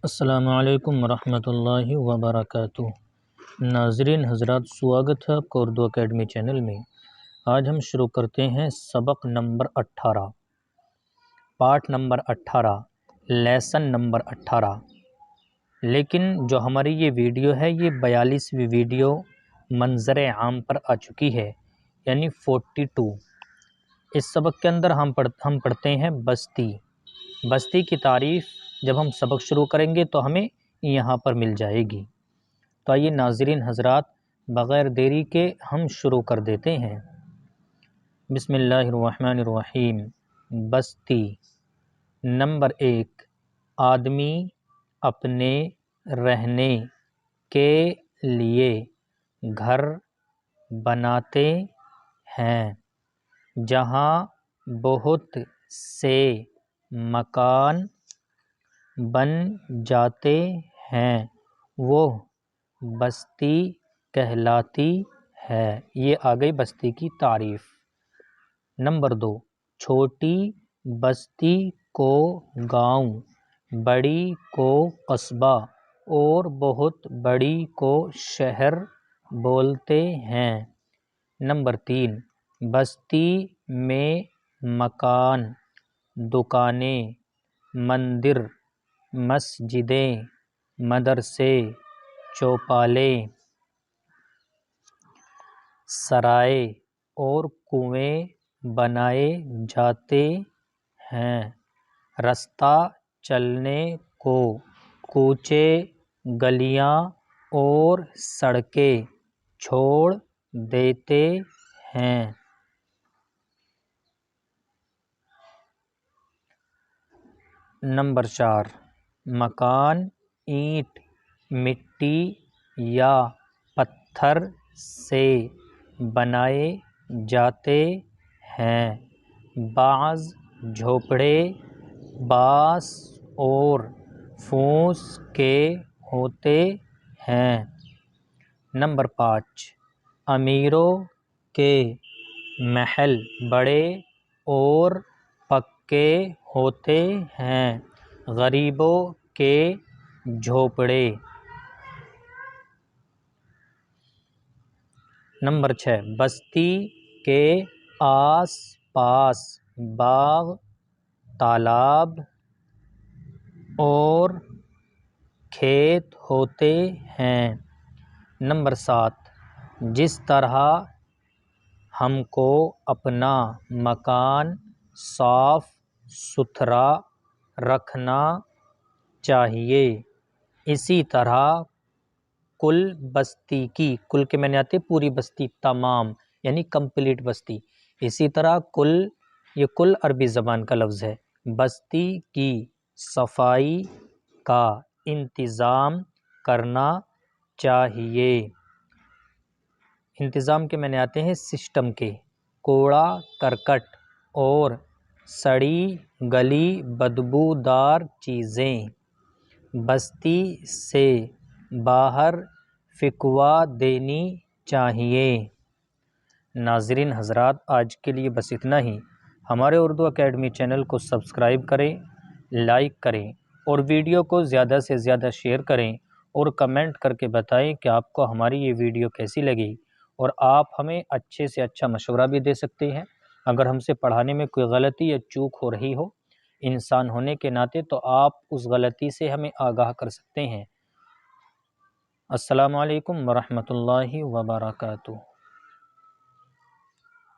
السلام علیکم ورحمۃ اللہ وبرکاتہ۔ ناظرین حضرات، سواگت ہے آپ کا اردو اکیڈمی چینل میں۔ آج ہم شروع کرتے ہیں سبق number 18، part number 18، lesson number 18۔ لیکن جو ہماری یہ ویڈیو ہے یہ 42ویں ویڈیو منظر عام پر آ چکی ہے، یعنی 42۔ اس سبق کے اندر ہم پڑھتے ہیں بستی کی تعریف۔ جب ہم سبق شروع کریں گے تو ہمیں یہاں پر مل جائے گی۔ تو آئیے ناظرین حضرات، بغیر دیری کے ہم شروع کر دیتے ہیں۔ بسم اللہ الرحمن الرحیم۔ بستی نمبر 1، آدمی اپنے رہنے کے لیے گھر بناتے ہیں۔ جہاں بہت سے مکان بن جاتے ہیں وہ بستی کہلاتی ہے۔ یہ آ گئی بستی کی تعریف۔ نمبر 2، چھوٹی بستی کو گاؤں، بڑی کو قصبہ اور بہت بڑی کو شہر بولتے ہیں۔ نمبر 3، بستی میں مکان، دکانیں، مندر، مسجدیں، مدرسے، چوپالیں، سرائے اور کنویں بنائے جاتے ہیں۔ رستہ چلنے کو کوچے، گلیاں اور سڑکیں چھوڑ دیتے ہیں۔ نمبر 4، مکان اینٹ، مٹی یا پتھر سے بنائے جاتے ہیں۔ بعض جھوپڑے بانس اور فوس کے ہوتے ہیں۔ نمبر 5، امیروں کے محل بڑے اور پکے ہوتے ہیں، غریبوں کے جھوپڑے۔ نمبر 6، بستی کے آس پاس باغ، تالاب اور کھیت ہوتے ہیں۔ نمبر 7، جس طرح ہم کو اپنا مکان صاف ستھرا رکھنا چاہیے، اسی طرح کل بستی کی، کل کے معنی آتے پوری بستی، تمام یعنی کمپلیٹ بستی، اسی طرح یہ کل عربی زبان کا لفظ ہے، بستی کی صفائی کا انتظام کرنا چاہیے۔ انتظام کے معنی آتے ہیں سسٹم کے۔ کوڑا کرکٹ اور سڑی گلی بدبودار چیزیں بستی سے باہر پھینکوا دینی چاہیے۔ ناظرین حضرات، آج کے لیے بس اتنا ہی۔ ہمارے اردو اکیڈمی چینل کو سبسکرائب کریں، لائک کریں اور ویڈیو کو زیادہ سے زیادہ شیئر کریں اور کمنٹ کر کے بتائیں کہ آپ کو ہماری یہ ویڈیو کیسی لگی، اور آپ ہمیں اچھے سے اچھا مشورہ بھی دے سکتے ہیں۔ اگر ہم سے پڑھانے میں کوئی غلطی یا چوک ہو رہی ہو انسان ہونے کے ناطے، تو آپ اس غلطی سے ہمیں آگاہ کر سکتے ہیں۔ السلام علیکم ورحمۃ اللہ وبرکاتہ۔